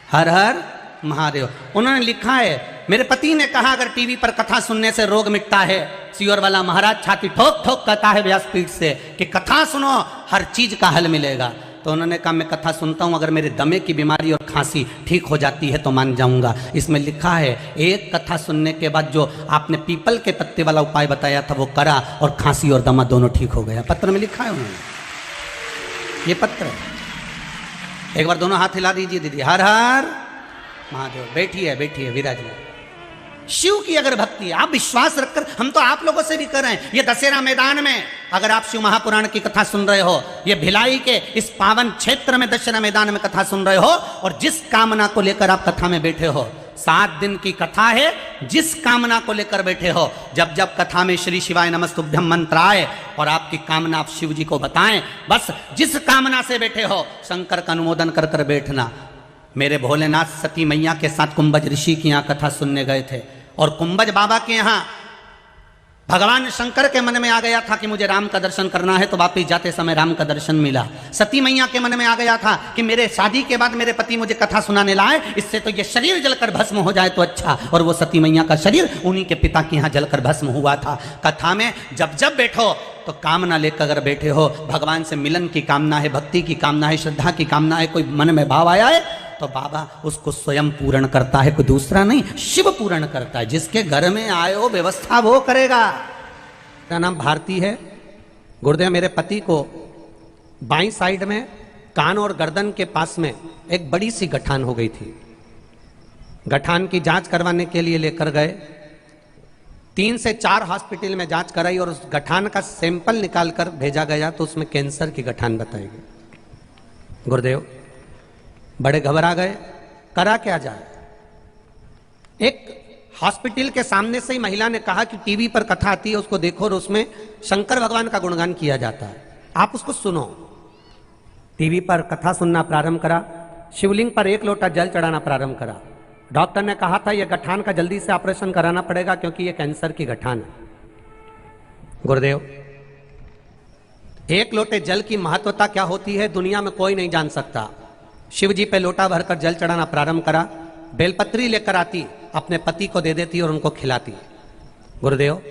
हर हर महादेव। उन्होंने लिखा है, मेरे पति ने कहा अगर टीवी पर कथा सुनने से रोग मिटता है, सियोर वाला महाराज छाती ठोक ठोक कहता है व्यासपीठ से कि कथा सुनो हर चीज का हल मिलेगा। तो उन्होंने कहा मैं कथा सुनता हूँ, अगर मेरे दमे की बीमारी और खांसी ठीक हो जाती है तो मान जाऊंगा। इसमें लिखा है एक कथा सुनने के बाद जो आपने पीपल के पत्ते वाला उपाय बताया था वो करा और खांसी और दमा दोनों ठीक हो गया। पत्र में लिखा है उन्होंने, ये पत्र है। एक बार दोनों हाथ हिला दीजिए दीदी। हर हर महादेव। बैठिए विराजिए। शिव की अगर भक्ति आप विश्वास रखकर, हम तो आप लोगों से भी कर रहे हैं, ये दशहरा मैदान में अगर आप शिव महापुराण की कथा सुन रहे हो, ये भिलाई के इस पावन क्षेत्र में दशहरा मैदान में कथा सुन रहे हो, और जिस कामना को लेकर आप कथा में बैठे हो, 7 दिन की कथा है, जिस कामना को लेकर बैठे हो, जब जब कथा में श्री शिवाय नमस्तुभ्यम मंत्र आए और आपकी कामना आप शिव जी को बताएं, बस जिस कामना से बैठे हो शंकर का अनुमोदन कर कर बैठना। मेरे भोलेनाथ सती मैया के साथ कुंभज ऋषि की यहाँ कथा सुनने गए थे, और कुंभज बाबा के यहाँ भगवान शंकर के मन में आ गया था कि मुझे राम का दर्शन करना है, तो वापिस जाते समय राम का दर्शन मिला। सती मैया के मन में आ गया था कि मेरे शादी के बाद मेरे पति मुझे कथा सुनाने लाए, इससे तो ये शरीर जलकर भस्म हो जाए तो अच्छा, और वो सती मैया का शरीर उन्हीं के पिता के यहाँ जलकर भस्म हुआ था। कथा में जब जब बैठो तो कामना लेकर अगर बैठे हो, भगवान से मिलन की कामना है, भक्ति की कामना है, श्रद्धा की कामना है, कोई मन में भाव आया है तो बाबा उसको स्वयं पूर्ण करता है, कोई दूसरा नहीं, शिव पूर्ण करता है। जिसके घर में आए हो व्यवस्था वो करेगा। मेरा नाम भारती है। गुरुदेव मेरे पति को बाईं साइड में कान और गर्दन के पास में एक बड़ी सी गठान हो गई थी। गठान की जांच करवाने के लिए लेकर गए, 3 से 4 हॉस्पिटल में जांच कराई और उस गठान का सैंपल निकाल कर भेजा गया तो उसमें कैंसर की गठान बताई गई। गुरुदेव बड़े घबरा गए, करा क्या जाए। एक हॉस्पिटल के सामने से ही महिला ने कहा कि टीवी पर कथा आती है, उसको देखो और उसमें शंकर भगवान का गुणगान किया जाता है, आप उसको सुनो। टीवी पर कथा सुनना प्रारंभ करा, शिवलिंग पर 1 लोटा जल चढ़ाना प्रारंभ करा। डॉक्टर ने कहा था यह गठान का जल्दी से ऑपरेशन कराना पड़ेगा क्योंकि यह कैंसर की गठान है। गुरुदेव 1 लोटे जल की महत्वता क्या होती है दुनिया में कोई नहीं जान सकता। शिव जी पे लोटा भरकर जल चढ़ाना प्रारंभ करा, बेलपत्री लेकर आती, अपने पति को दे देती और उनको खिलाती। गुरुदेव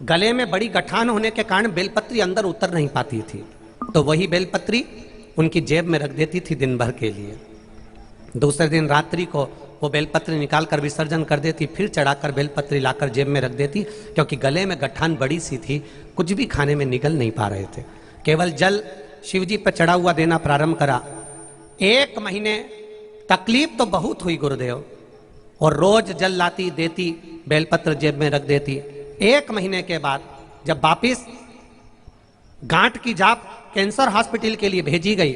गले में बड़ी गठान होने के कारण बेलपत्री अंदर उतर नहीं पाती थी, तो वही बेलपत्री उनकी जेब में रख देती थी दिन भर के लिए। दूसरे दिन रात्रि को वो बेलपत्री निकाल कर विसर्जन कर देती, फिर चढ़ाकर बेलपत्री लाकर जेब में रख देती, क्योंकि गले में गठान बड़ी सी थी, कुछ भी खाने में निगल नहीं पा रहे थे। केवल जल शिव जी पर चढ़ा हुआ देना प्रारंभ करा। 1 महीने तकलीफ तो बहुत हुई गुरुदेव, और रोज जल लाती देती, बेलपत्र जेब में रख देती। 1 महीने के बाद जब वापिस गांठ की जाप कैंसर हॉस्पिटल के लिए भेजी गई,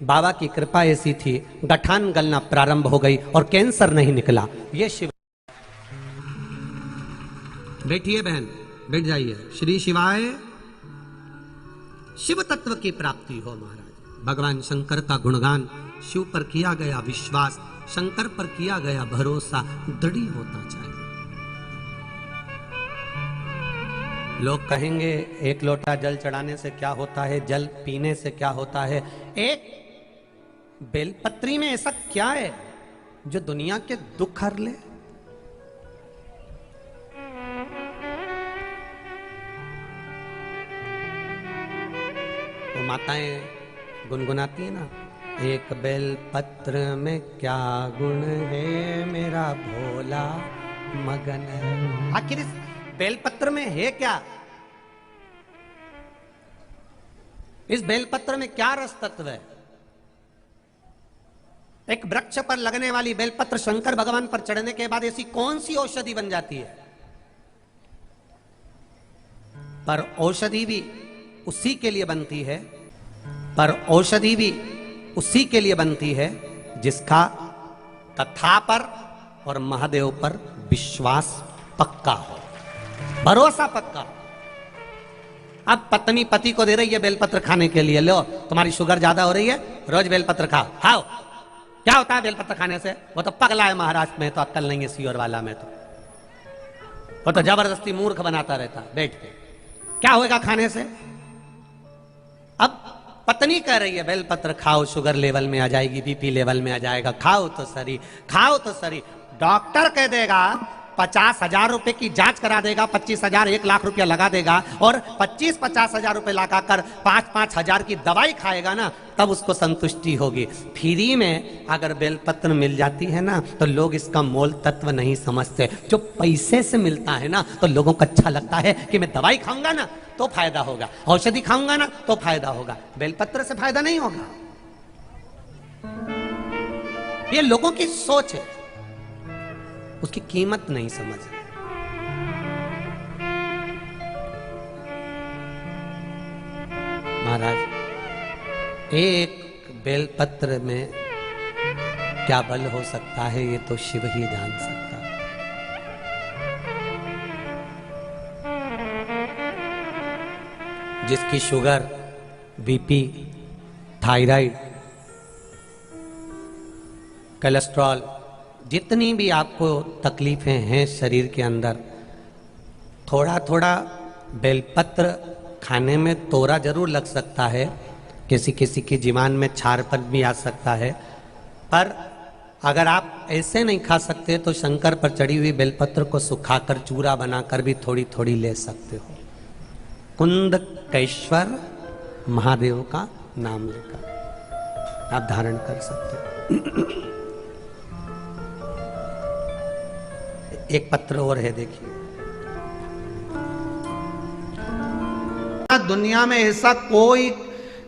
बाबा की कृपा ऐसी थी गठान गलना प्रारंभ हो गई और कैंसर नहीं निकला। ये शिव। बैठिए बहन, बैठ जाइए। श्री शिवाय। शिव तत्व की प्राप्ति हो महाराज। भगवान शंकर का गुणगान, शिव पर किया गया विश्वास, शंकर पर किया गया भरोसा दृढ़ होता चाहिए। लोग कहेंगे 1 लोटा जल चढ़ाने से क्या होता है, जल पीने से क्या होता है। एक बेलपत्री में ऐसा क्या है जो दुनिया के दुख हर ले। वो माताएं गुनगुनाती है ना, एक बेल पत्र में क्या गुण है, मेरा भोला मगन है। आखिर इस बेलपत्र में है क्या? इस बेलपत्र में क्या रस तत्व है? एक वृक्ष पर लगने वाली बेलपत्र शंकर भगवान पर चढ़ने के बाद ऐसी कौन सी औषधि बन जाती है? पर औषधि भी उसी के लिए बनती है, पर औषधि भी उसी के लिए बनती है जिसका कथा पर और महादेव पर विश्वास पक्का हो, भरोसा पक्का। अब पत्नी पति को दे रही है बेलपत्र खाने के लिए, लो तुम्हारी शुगर ज्यादा हो रही है, रोज बेलपत्र खाओ। क्या होता है बेलपत्र खाने से? वो तो पगला है महाराष्ट्र में, तो अक्कल नहीं है सियोर वाला में, तो वो तो जबरदस्ती मूर्ख बनाता रहता बैठ के। क्या होएगा खाने से? अब पत्नी कह रही है बेलपत्र खाओ, शुगर लेवल में आ जाएगी, बीपी लेवल में आ जाएगा, खाओ तो सही, खाओ तो सही। डॉक्टर कह देगा 50,000 रुपए की जांच करा देगा, 25,000 1 लाख रुपया लगा देगा और 50,000 रुपए लगाकर 5,000 की दवाई खाएगा ना, तब उसको संतुष्टि होगी। फ्री में अगर बेलपत्र मिल जाती है ना तो लोग इसका मोल तत्व नहीं समझते। जो पैसे से मिलता है ना तो लोगों को अच्छा लगता है कि मैं दवाई खाऊंगा ना तो फायदा होगा, औषधि खाऊंगा ना तो फायदा होगा, बेलपत्र से फायदा नहीं होगा। ये लोगों की सोच है, उसकी कीमत नहीं समझ। महाराज, एक बेलपत्र में क्या बल हो सकता है ये तो शिव ही जान सकता है। जिसकी शुगर, बीपी, थायराइड, कोलेस्ट्रॉल, जितनी भी आपको तकलीफें हैं शरीर के अंदर, थोड़ा थोड़ा बेलपत्र खाने में तोरा जरूर लग सकता है, किसी किसी की जीवान में छारपन भी आ सकता है, पर अगर आप ऐसे नहीं खा सकते तो शंकर पर चढ़ी हुई बेलपत्र को सुखाकर चूरा बनाकर भी थोड़ी थोड़ी ले सकते हो। कुंदकेश्वर महादेव का नाम लेकर आप धारण कर सकते हो। एक पत्र और है, देखिए। दुनिया में ऐसा कोई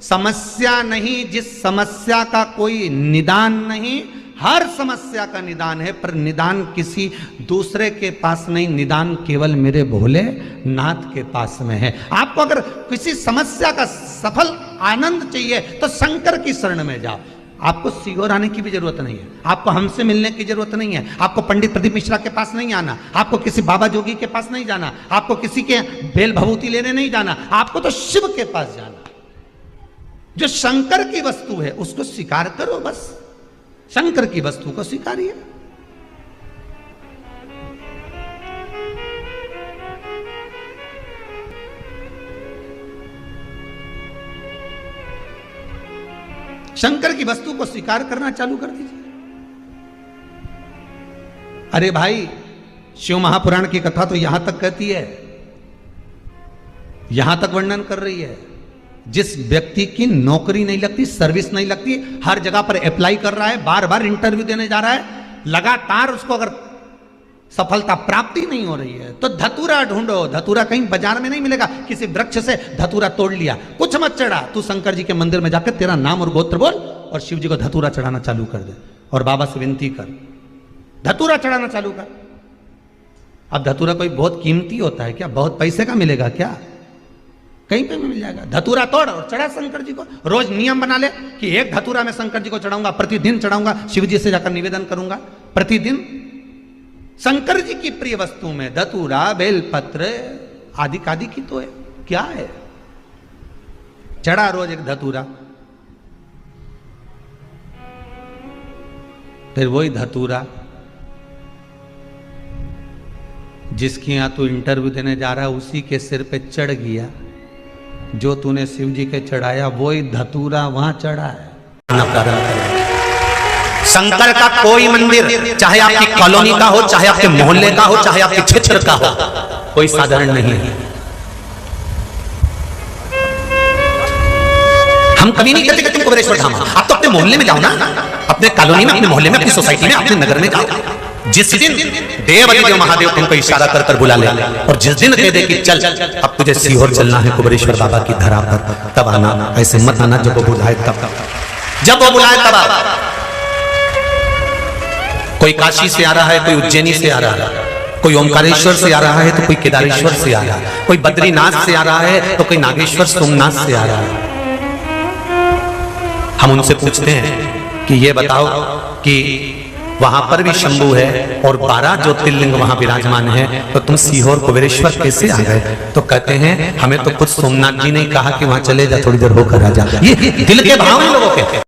समस्या नहीं जिस समस्या का कोई निदान नहीं। हर समस्या का निदान है, पर निदान किसी दूसरे के पास नहीं, निदान केवल मेरे भोले नाथ के पास में है। आपको अगर किसी समस्या का सफल आनंद चाहिए तो शंकर की शरण में जाओ। आपको सीहोर आने की भी जरूरत नहीं है, आपको हमसे मिलने की जरूरत नहीं है, आपको पंडित प्रदीप मिश्रा के पास नहीं आना, आपको किसी बाबा जोगी के पास नहीं जाना, आपको किसी के बेल भभूति लेने नहीं जाना, आपको तो शिव के पास जाना। जो शंकर की वस्तु है उसको स्वीकार करो, बस शंकर की वस्तु को स्वीकारिए। शंकर की वस्तु को स्वीकार करना चालू कर दीजिए। अरे भाई, शिव महापुराण की कथा तो यहां तक कहती है, यहां तक वर्णन कर रही है, जिस व्यक्ति की नौकरी नहीं लगती, सर्विस नहीं लगती, हर जगह पर अप्लाई कर रहा है, बार बार इंटरव्यू देने जा रहा है, लगातार उसको अगर सफलता प्राप्ति नहीं हो रही है तो धतूरा ढूंढो। धतूरा कहीं बाजार में नहीं मिलेगा, किसी वृक्ष से धतूरा तोड़ लिया, कुछ मत चढ़ा, तू शंकर जी के मंदिर में जाकर तेरा नाम और गोत्र बोल और शिव जी को धतूरा चढ़ाना चालू कर दे और बाबा से विनती कर, धतूरा चढ़ाना चालू कर। अब धतूरा कोई बहुत कीमती होता है क्या? बहुत पैसे का मिलेगा क्या? कहीं पे भी मिल जाएगा। धतूरा तोड़ और चढ़ा शंकर जी को। रोज नियम बना ले कि एक धतूरा मैं शंकर जी को चढ़ाऊंगा, प्रतिदिन चढ़ाऊंगा, शिव जी से जाकर निवेदन करूंगा प्रतिदिन। शंकर जी की प्रिय वस्तु में धतूरा, बेलपत्र आदि कादि की तो है, क्या है? चढ़ा रोज एक धतूरा, फिर वही धतूरा जिसकी यहां तू इंटरव्यू देने जा रहा है उसी के सिर पे चढ़ गया, जो तूने शिव जी के चढ़ाया वही धतूरा वहां चढ़ा है। शंकर का कोई मंदिर, चाहे आपकी कॉलोनी का हो, चाहे आपके मोहल्ले का हो, चाहे आपके क्षेत्र का हो, कोई साधारण नहीं है। हम कभी नहीं कहते कि तुम कुबेरेश्वर धाम, आप तो अपने मोहल्ले में जाओ ना, अपने कॉलोनी में, अपने मोहल्ले में, अपनी सोसाइटी में, अपने नगर में जाओ। जिस दिन देव महादेव तुमको इशारा कर कर बुला ले और जिस दिन कह दे कि चल अब तुझे सीहोर चलना है कुबेरेश्वर बाबा की धरा पर, तब आना। ऐसे मत आना जब वो बुलाए तब, जब वो बुलाए तब आ। कोई काशी से आ रहा है, कोई उज्जैनी से आ रहा है, कोई ओमकारेश्वर से आ रहा है तो कोई केदारेश्वर से आ रहा है, कोई बद्रीनाथ से आ रहा है तो कोई नागेश्वर सोमनाथ से आ रहा है। हम उनसे पूछते हैं कि ये बताओ कि वहां पर भी शंभू है और 12 ज्योतिर्लिंग वहां विराजमान है, तो तुम सीहोर कुबेरेश्वर कैसे आ गए? तो कहते हैं हमें तो खुद सोमनाथ जी ने कहा कि वहां चले जा, थोड़ी देर होकर आ जा। ये दिल के भाव हैं लोगों के।